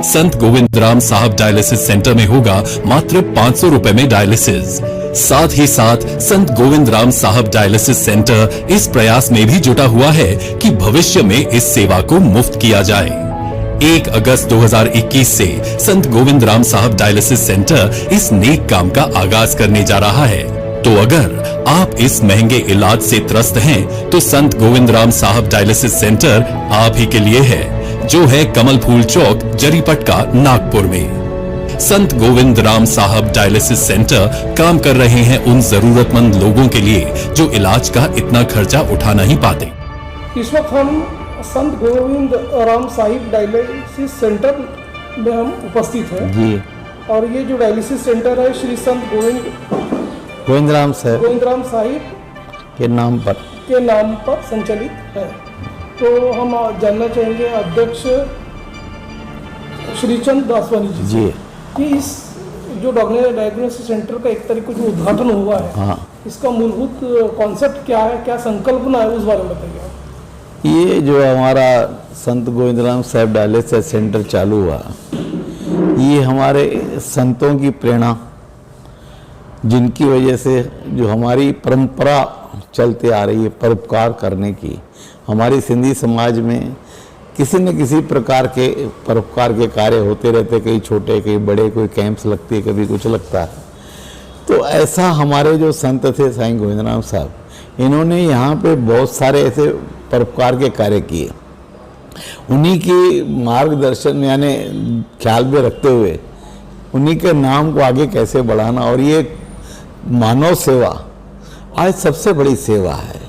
संत गोविंद राम साहब dialysis centre में होगा मात्र 500 रुपए में डायलिसिस। साथ ही साथ संत गोविंद राम साहब डायलिसिस सेंटर इस प्रयास में भी जुटा हुआ है कि भविष्य में इस सेवा को मुफ्त किया जाए। 1 अगस्त 2021 से संत गोविंद राम साहब डायलिसिस सेंटर इस नेक काम का आगाज करने जा रहा है। तो अगर आप इस महंगे इलाज से त्रस्त हैं, तो संत गोविंद राम साहब डायलिसिस सेंटर आप ही के लिए है, जो है कमल फूल चौक, जरीपटका, नागपुर में। संत गोविंद राम साहब डायलिसिस सेंटर काम कर रहे हैं उन जरूरतमंद लोगों के लिए जो इलाज का इतना खर्चा उठा नहीं पाते। इस वक्त हम संत गोविंद राम साहिब डायलिसिस सेंटर में हम उपस्थित हैं जी। और ये जो डायलिसिस सेंटर है श्री संत गोविंद राम साहिब के नाम पर संचालित है। तो हम जानना चाहेंगे अध्यक्ष श्रीचंद दासवानी जी कि इस जो डायग्नोसिस सेंटर का एक तरीके जो उद्घाटन हुआ है, हाँ, इसका मूलभूत कॉन्सेप्ट क्या है, क्या संकल्पना है, उस बारे में बताइए। ये जो हमारा संत गोविंद राम साहब डायलिसिस सेंटर चालू हुआ, ये हमारे संतों की प्रेरणा, जिनकी वजह से जो हमारी परंपरा चलते आ रही है परोपकार करने की, हमारी सिंधी समाज में किसी न किसी प्रकार के परोपकार के कार्य होते रहते, कई छोटे कई बड़े, कोई कैंप्स लगती है, कभी कुछ लगता है। तो ऐसा हमारे जो संत थे साईं गोविंद राम साहब, इन्होंने यहाँ पे बहुत सारे ऐसे परोपकार के कार्य किए। उन्हीं की मार्गदर्शन यानी ख्याल में रखते हुए उन्हीं के नाम को आगे कैसे बढ़ाना, और ये मानव सेवा आज सबसे बड़ी सेवा है।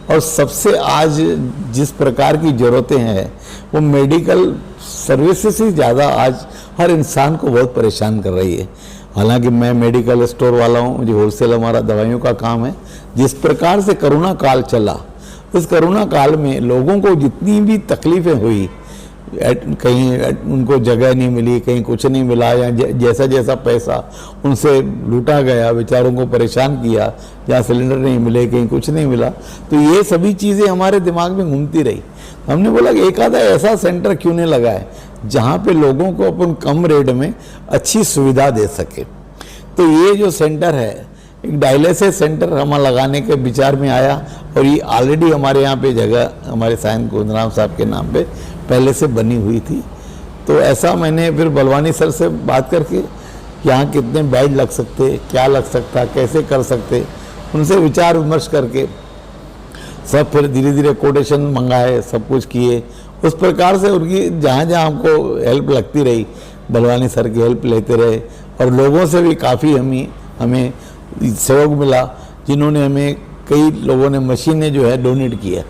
और सबसे आज जिस प्रकार की ज़रूरतें हैं वो मेडिकल सर्विसेज से ज़्यादा आज हर इंसान को बहुत परेशान कर रही है। हालांकि मैं मेडिकल स्टोर वाला हूँ, मुझे होलसेल हमारा दवाइयों का काम है। जिस प्रकार से कोरोना काल चला, उस कोरोना काल में लोगों को जितनी भी तकलीफ़ें हुई, कहीं उनको जगह नहीं मिली, कहीं कुछ नहीं मिला, या जैसा जैसा पैसा उनसे लूटा गया, बेचारों को परेशान किया, जहाँ सिलेंडर नहीं मिले, कहीं कुछ नहीं मिला, तो ये सभी चीज़ें हमारे दिमाग में घूमती रही। हमने बोला कि एक आधा ऐसा सेंटर क्यों नहीं लगा है जहाँ पे लोगों को अपन कम रेट में अच्छी सुविधा दे सके। तो ये जो सेंटर है, एक डायलिसिस सेंटर हमारा लगाने के विचार में आया, और ये ऑलरेडी हमारे यहाँ पे जगह हमारे साईं गोविंद राम साहब के नाम पे पहले से बनी हुई थी। तो ऐसा मैंने फिर बलवानी सर से बात करके यहाँ कितने बेड लग सकते, क्या लग सकता, कैसे कर सकते, उनसे विचार विमर्श करके सब फिर धीरे धीरे कोटेशन मंगाए, सब कुछ किए। उस प्रकार से उनकी जहाँ जहाँ हमको हेल्प लगती रही, बलवानी सर की हेल्प लेते रहे, और लोगों से भी काफ़ी हमें सहयोग मिला, जिन्होंने हमें कई लोगों ने मशीनें जो है डोनेट किया।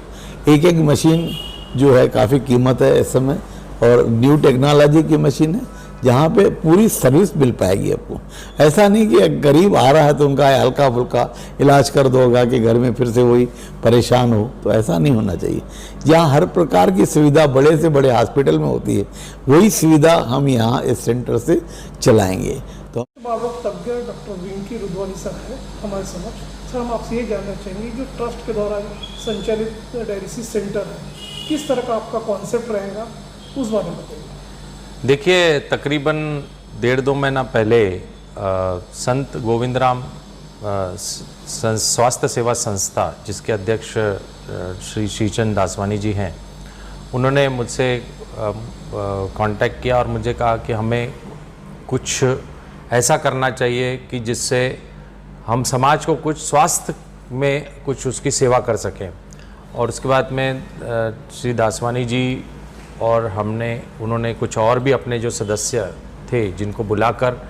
एक मशीन जो है काफ़ी कीमत है इस समय, और न्यू टेक्नोलॉजी की मशीन है, जहाँ पे पूरी सर्विस मिल पाएगी आपको। ऐसा नहीं कि गरीब आ रहा है तो उनका हल्का फुल्का इलाज कर दोगा कि घर में फिर से वही परेशान हो, तो ऐसा नहीं होना चाहिए। जहाँ हर प्रकार की सुविधा बड़े से बड़े हॉस्पिटल में होती है, वही सुविधा हम यहाँ इस सेंटर से चलाएंगे। तो तज्ञ डॉक्टर विंकी रुद्वानी सर है हमारे समक्ष। सर, हम आपसे ये जानना चाहेंगे, जो ट्रस्ट के द्वारा संचालित डायलिसिस सेंटर है, किस तरह का आपका कॉन्सेप्ट रहेगा, उस बारे में बताइए। देखिए, तकरीबन 1.5-2 महीना पहले संत गोविंद राम स्वास्थ्य सेवा संस्था, जिसके अध्यक्ष श्री श्रीचंद दासवानी जी हैं, उन्होंने मुझसे कांटेक्ट किया और मुझे कहा कि हमें कुछ ऐसा करना चाहिए कि जिससे हम समाज को कुछ स्वास्थ्य में कुछ उसकी सेवा कर सकें। और उसके बाद में श्री दासवानी जी और उन्होंने कुछ और भी अपने जो सदस्य थे जिनको बुलाकर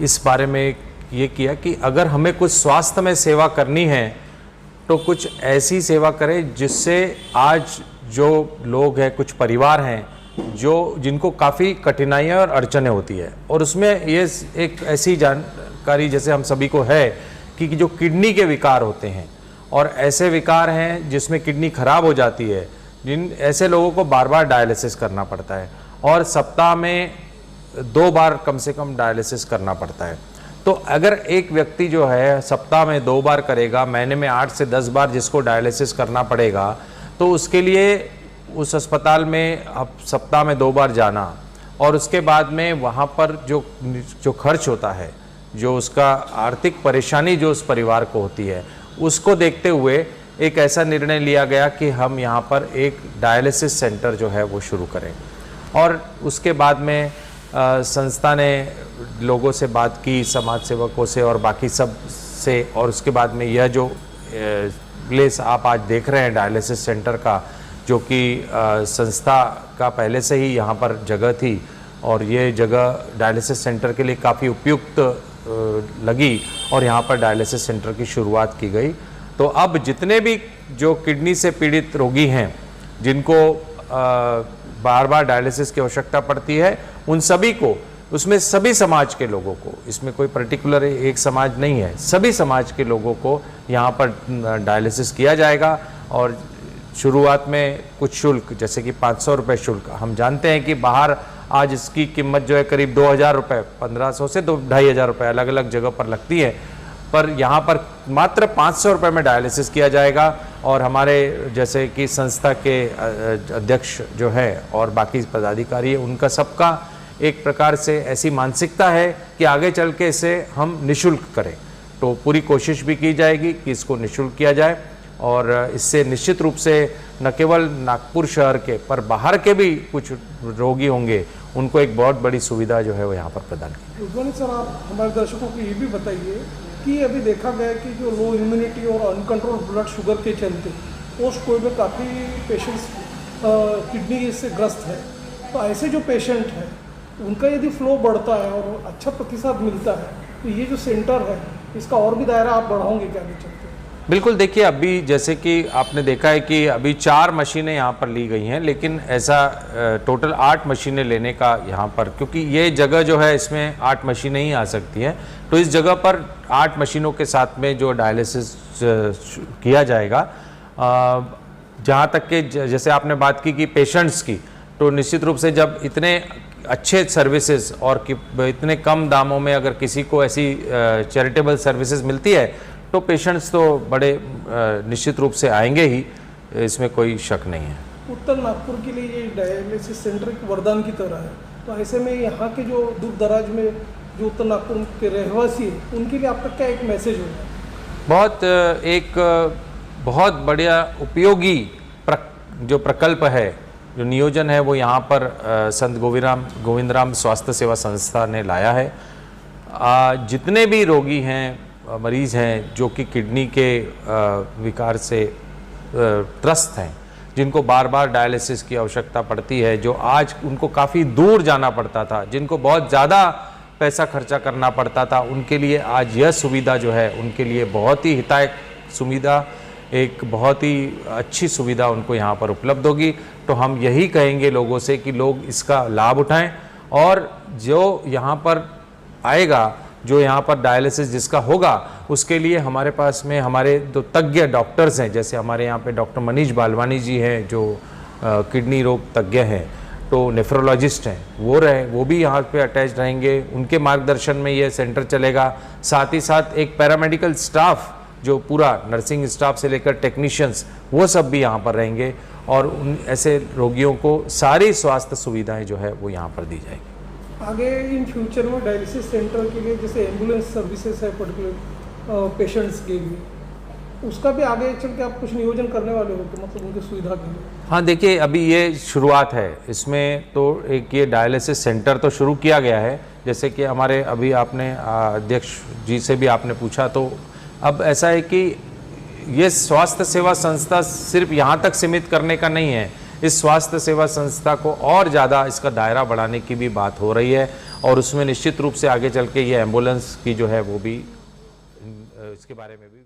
इस बारे में ये किया कि अगर हमें कुछ स्वास्थ्य में सेवा करनी है तो कुछ ऐसी सेवा करें जिससे आज जो लोग हैं, कुछ परिवार हैं जिनको काफ़ी कठिनाइयाँ और अड़चनें होती है। और उसमें ये एक ऐसी जानकारी जैसे हम सभी को है कि जो किडनी के विकार होते हैं, और ऐसे विकार हैं जिसमें किडनी खराब हो जाती है, जिन ऐसे लोगों को बार बार डायलिसिस करना पड़ता है, और सप्ताह में 2 बार कम से कम डायलिसिस करना पड़ता है। तो अगर एक व्यक्ति जो है सप्ताह में 2 बार करेगा, महीने में 8 से 10 बार जिसको डायलिसिस करना पड़ेगा, तो उसके लिए उस अस्पताल में अब सप्ताह में 2 बार जाना और उसके बाद में वहाँ पर जो खर्च होता है, जो उसका आर्थिक परेशानी जो उस परिवार को होती है, उसको देखते हुए एक ऐसा निर्णय लिया गया कि हम यहाँ पर एक डायलिसिस सेंटर जो है वो शुरू करें। और उसके बाद में संस्था ने लोगों से बात की, समाज सेवकों से और बाकी सब से, और उसके बाद में यह जो प्लेस आप आज देख रहे हैं डायलिसिस सेंटर का, जो कि संस्था का पहले से ही यहाँ पर जगह थी और ये जगह डायलिसिस सेंटर के लिए काफ़ी उपयुक्त लगी और यहाँ पर डायलिसिस सेंटर की शुरुआत की गई। तो अब जितने भी जो किडनी से पीड़ित रोगी हैं, जिनको बार बार डायलिसिस की आवश्यकता पड़ती है, उन सभी को, उसमें सभी समाज के लोगों को, इसमें कोई पर्टिकुलर एक समाज नहीं है, सभी समाज के लोगों को यहाँ पर डायलिसिस किया जाएगा। और शुरुआत में कुछ शुल्क, जैसे कि 500 रुपये शुल्क, हम जानते हैं कि बाहर आज इसकी कीमत जो है करीब 2000 रुपये, 1500 से 2500 रुपये अलग अलग जगह पर लगती है, पर यहाँ पर मात्र 500 रुपये में डायलिसिस किया जाएगा। और हमारे जैसे कि संस्था के अध्यक्ष जो है और बाकी पदाधिकारी, उनका सबका एक प्रकार से ऐसी मानसिकता है कि आगे चल के इसे हम निःशुल्क करें। तो पूरी कोशिश भी की जाएगी कि इसको निःशुल्क किया जाए और इससे निश्चित रूप से न केवल नागपुर शहर के पर बाहर के भी कुछ रोगी होंगे, उनको एक बहुत बड़ी सुविधा जो है वो यहाँ पर प्रदान की। रुद्वानी सर, आप हमारे दर्शकों को ये भी बताइए कि अभी देखा गया कि जो लो इम्यूनिटी और अनकंट्रोल ब्लड शुगर के चलते पोस्ट कोविड में काफ़ी पेशेंट्स किडनी से ग्रस्त है, तो ऐसे जो पेशेंट हैं उनका यदि फ्लो बढ़ता है और अच्छा प्रतिसाद मिलता है, तो ये जो सेंटर है इसका और भी दायरा आप बढ़ाओगे क्या आगे चलते? बिल्कुल, देखिए अभी जैसे कि आपने देखा है कि अभी 4 मशीनें यहाँ पर ली गई हैं, लेकिन ऐसा टोटल 8 मशीनें लेने का यहाँ पर, क्योंकि ये जगह जो है इसमें 8 मशीनें ही आ सकती हैं, तो इस जगह पर 8 मशीनों के साथ में जो डायलिसिस किया जाएगा। जहाँ तक कि जैसे आपने बात की कि पेशेंट्स की, तो निश्चित रूप से जब इतने अच्छे सर्विसेज और इतने कम दामों में अगर किसी को ऐसी चैरिटेबल सर्विसेज मिलती है, तो पेशेंट्स तो बड़े निश्चित रूप से आएंगे ही, इसमें कोई शक नहीं है। उत्तर नागपुर के लिए ये डायलिसिस सेंटर एक वरदान की तरह है, तो ऐसे में यहाँ के जो दूर दराज में जो उत्तर नागपुर के रहवासी हैं, उनके लिए आपका क्या एक मैसेज होगा? बहुत बढ़िया उपयोगी जो प्रकल्प है, जो नियोजन है, वो यहाँ पर संत गोविंदराम स्वास्थ्य सेवा संस्था ने लाया है। जितने भी रोगी हैं, मरीज़ हैं, जो कि किडनी के विकार से त्रस्त हैं, जिनको बार बार डायलिसिस की आवश्यकता पड़ती है, जो आज उनको काफ़ी दूर जाना पड़ता था, जिनको बहुत ज़्यादा पैसा खर्चा करना पड़ता था, उनके लिए आज यह सुविधा जो है उनके लिए बहुत ही हितैषी सुविधा, एक बहुत ही अच्छी सुविधा उनको यहाँ पर उपलब्ध होगी। तो हम यही कहेंगे लोगों से कि लोग इसका लाभ उठाएं, और जो यहाँ पर आएगा, जो यहाँ पर डायलिसिस जिसका होगा, उसके लिए हमारे पास में हमारे दो तज्ञ डॉक्टर्स हैं, जैसे हमारे यहाँ पे डॉक्टर मनीष बालवानी जी हैं जो किडनी रोग तज्ञ हैं, तो नेफ्रोलॉजिस्ट हैं, वो भी यहाँ पे अटैच रहेंगे, उनके मार्गदर्शन में ये सेंटर चलेगा। साथ ही साथ एक पैरामेडिकल स्टाफ, जो पूरा नर्सिंग स्टाफ से लेकर टेक्नीशियंस, वो सब भी यहाँ पर रहेंगे, और उन ऐसे रोगियों को सारी स्वास्थ्य सुविधाएँ जो है वो यहाँ पर दी जाएगी। आगे इन फ्यूचर में डायलिसिस सेंटर के लिए जैसे एम्बुलेंस सर्विसेज है पर्टिकुलर पेशेंट्स के लिए, उसका भी आगे चल के आप कुछ नियोजन करने वाले हो, तो मतलब उनकी सुविधा के लिए? हाँ, देखिए अभी ये शुरुआत है, इसमें तो एक ये डायलिसिस सेंटर तो शुरू किया गया है, जैसे कि हमारे अभी आपने अध्यक्ष जी से भी आपने पूछा, तो अब ऐसा है कि ये स्वास्थ्य सेवा संस्था सिर्फ यहाँ तक सीमित करने का नहीं है, इस स्वास्थ्य सेवा संस्था को और ज़्यादा इसका दायरा बढ़ाने की भी बात हो रही है, और उसमें निश्चित रूप से आगे चल के ये एम्बुलेंस की जो है वो भी इसके बारे में भी